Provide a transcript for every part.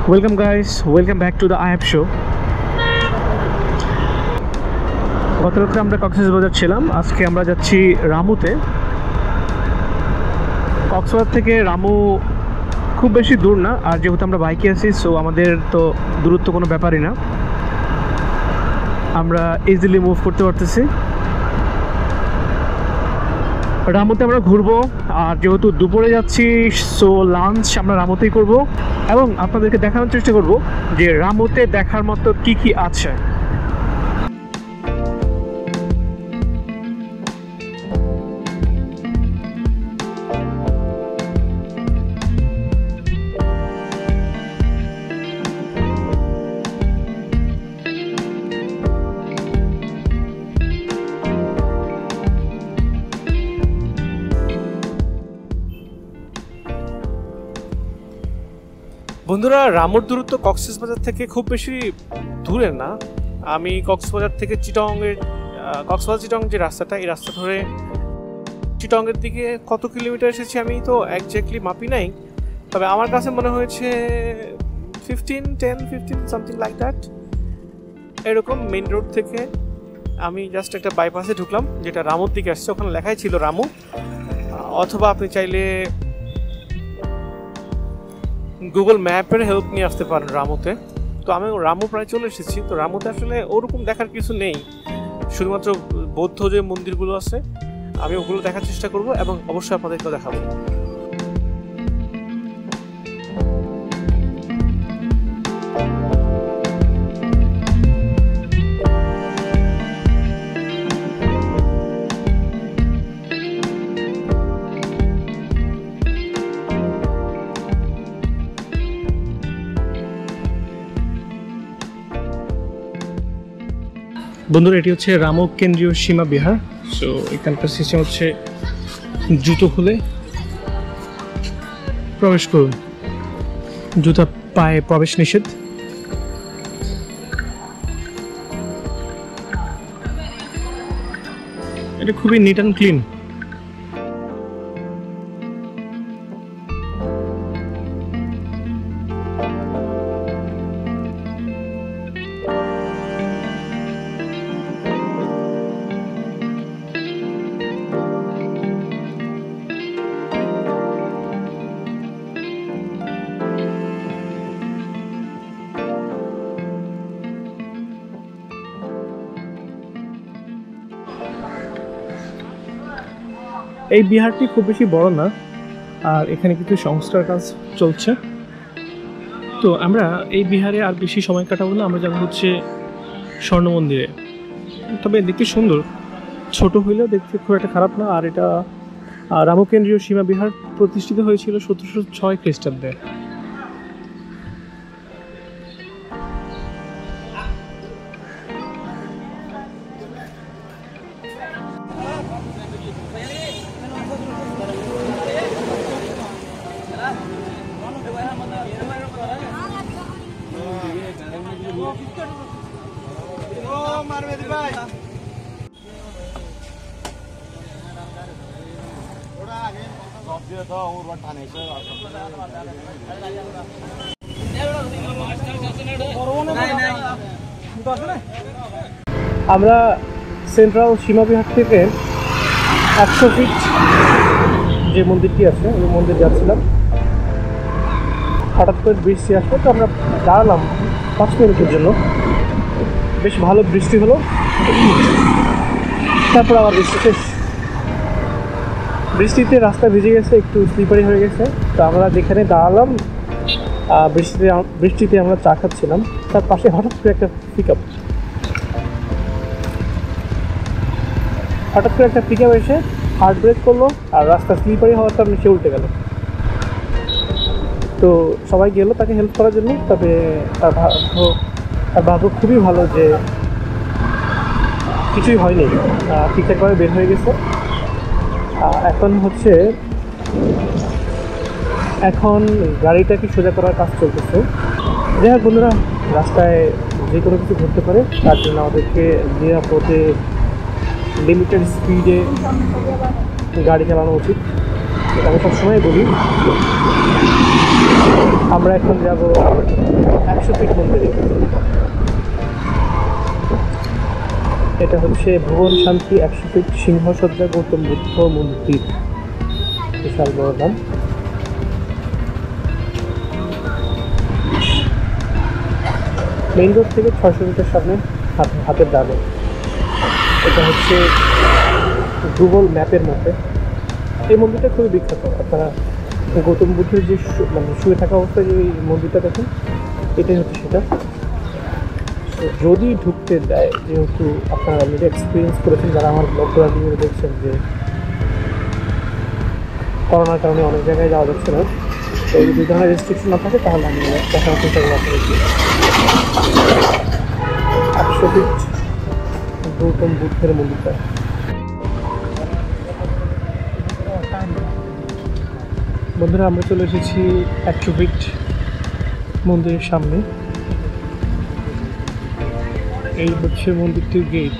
Welcome guys, welcome back to the IF show. গতকালকে আমরা কক্সবাজার ছিলাম, আজকে আমরা যাচ্ছি রামুতে। কক্সবাজার থেকে রামু খুব বেশি দূর না, আর যেহেতু আমরা বাইকে আছি সো আমাদের তো দূরত্ব কোনো ব্যাপারই না, আমরা ইজিলি মুভ করতে পারতেছি। রামুতে আমরা ঘুরবো, আর যেহেতু দুপুরে যাচ্ছি সো লাঞ্চ আমরা রামুতেই করব এবং আপনাদেরকে দেখানোর চেষ্টা করব যে রামুতে দেখার মতো কি কি আছে। বন্ধুরা, রামুর দূরত্ব কক্সবাজার থেকে খুব বেশি দূরে না। আমি কক্সবাজার থেকে চিটং যে রাস্তাটা, এই রাস্তা ধরে চিটংয়ের দিকে কত কিলোমিটার এসেছি আমি তো একজ্যাক্টলি মাপি নাই, তবে আমার কাছে মনে হয়েছে 15 সামথিং লাইক দ্যাট। এরকম মেইন রোড থেকে আমি জাস্ট একটা বাইপাসে ঢুকলাম যেটা রামুর দিকে আসছে, ওখানে লেখাই ছিল রামু। অথবা আপনি চাইলে গুগল ম্যাপের হেল্প নিয়ে আসতে পারেন রামুতে। তো আমি রামু প্রায় চলে এসেছি। তো রামুতে আসলে ওরকম দেখার কিছু নেই, শুধুমাত্র বৌদ্ধ যে মন্দিরগুলো আছে আমি ওগুলো দেখার চেষ্টা করব এবং অবশ্যই আপনাদেরকেও দেখাবো। বন্ধুরা, এটি হচ্ছে রামু কেন্দ্রীয় সীমা বিহার। সো এখানকার সিস্টেম হচ্ছে জুতো খুলে প্রবেশ করুন, জুতা পায়ে প্রবেশ নিষেধ। এটা খুবই নিট অ্যান্ড ক্লিন। এই বিহারটি খুব বেশি বড় না, আর এখানে কিছু সংস্কার কাজ চলছে। তো আমরা এই বিহারে আর বেশি সময় কাটাবো না, আমরা যাবো হচ্ছে স্বর্ণ মন্দিরে। তবে দেখতে সুন্দর, ছোট হইলেও দেখতে খুব একটা খারাপ না। আর এটা রামু কেন্দ্রীয় সীমা বিহার প্রতিষ্ঠিত হয়েছিল 1706 খ্রিস্টাব্দে। আমরা সেন্ট্রাল সীমা বিহার থেকে 100 ফিট যে মন্দিরটি আছে ওই মন্দির যাচ্ছিলাম। হঠাৎ করে বৃষ্টি আসলো, তো আমরা দাঁড়ালাম 5 মিনিটের জন্য। বেশ ভালো বৃষ্টি হলো, তারপর আবার বৃষ্টি শেষ। বৃষ্টিতে রাস্তা ভিজে গেছে, একটু স্লিপারি হয়ে গেছে। তো আমরা যেখানে দাঁড়ালাম বৃষ্টিতে আমরা চা খাচ্ছিলাম, তার পাশে হঠাৎ করে একটা পিকআপ এসে হার্ড ব্রেক করলো, আর রাস্তা স্লিপারি হওয়ার কারণে সে উল্টে গেল। তো সবাই গেল তাকে হেল্প করার জন্য, তবে তার ভাগ্য খুবই ভালো যে কিছুই হয়নি, ঠিকঠাকভাবে বের হয়ে গেছে। এখন গাড়িটাকে সোজা করার কাজ চলতেছে। যাই হোক বন্ধুরা, রাস্তায় যে কোনো কিছু ঘটতে পারে, তার জন্য আমাদেরকে নিরাপদে লিমিটেড স্পিডে গাড়ি চালানো উচিত। আমি সবসময় বলি আমরা এখন যাব 100 ফিট মন্দিরে। এটা হচ্ছে ভুবন শান্তি 100 ফিট সিংহসজ্জা গৌতম বুদ্ধ মন্দির, বিশাল বড় নাম। মেইন রোড থেকে 600 মিটার সামনে হাতের ডানে। এটা হচ্ছে গুগল ম্যাপের মধ্যে। এই মন্দিরটা খুবই বিখ্যাত। আপনারা গৌতম বুদ্ধের যে মানে শুয়ে থাকা অবস্থায় যে মন্দিরটা দেখেন, এটাই হচ্ছে সেটা। যদি ঢুকতে দেয়, যেহেতু আপনারা অলরেডি এক্সপিরিয়েন্স করেছেন, যারা আমার ব্লগগুলো দিয়ে দেখছেন যে করোনার কারণে অনেক জায়গায় যাওয়া যাচ্ছে না, তো যদি ধরনের রেস্ট্রিকশন না থাকে তাহলে আমি দেখার চেষ্টা করবো আপনাদেরকে। 100 ফিট গৌতম বুদ্ধের মন্দিরটা। বন্ধুরা, আমরা চলে এসেছি 100 ফিট মন্দিরের সামনে। এই হচ্ছে মন্দিরটির গেট।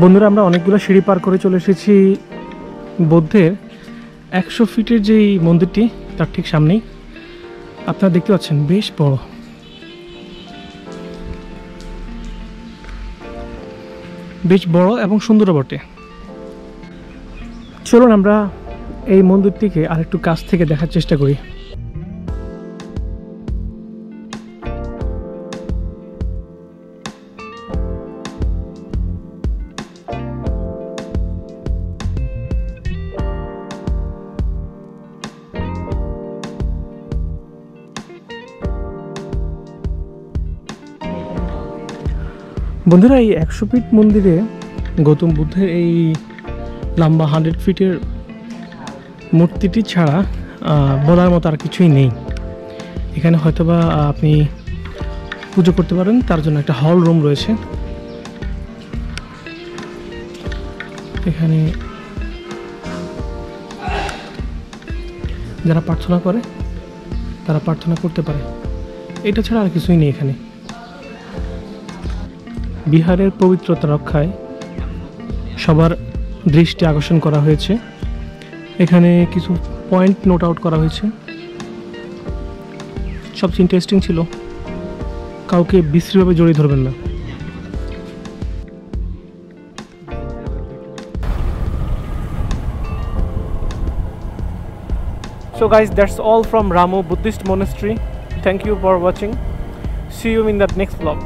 বন্ধুরা, আমরা অনেকগুলো সিঁড়ি পার করে চলে এসেছি বুদ্ধের 100 ফিটের যেই মন্দিরটি, তার ঠিক সামনেই। আপনারা দেখতে পাচ্ছেন বেশ বড়। বেশ বড় এবং সুন্দর বটে। চলুন আমরা এই মন্দিরটিকে আরেকটু কাছ থেকে দেখার চেষ্টা করি। বন্ধুরা, এই 100 ফিট মন্দিরে গৌতম বুদ্ধের এই লম্বা 100 ফিটের মূর্তিটি ছাড়া বলার মতো আর কিছুই নেই। এখানে হয়তোবা আপনি পুজো করতে পারেন, তার জন্য একটা হল রুম রয়েছে। এখানে যারা প্রার্থনা করে তারা প্রার্থনা করতে পারে। এটা ছাড়া আর কিছুই নেই এখানে। বিহারের পবিত্রতা রক্ষায় সবার দৃষ্টি আকর্ষণ করা হয়েছে। এখানে কিছু পয়েন্ট নোট আউট করা হয়েছে। সবচেয়ে ইন্টারেস্টিং ছিল, কাউকে বিশ্রীভাবে জড়িয়ে ধরবেন না। So guys, that's all from Ramo Buddhist Monastery. Thank you for watching. See you in the next vlog.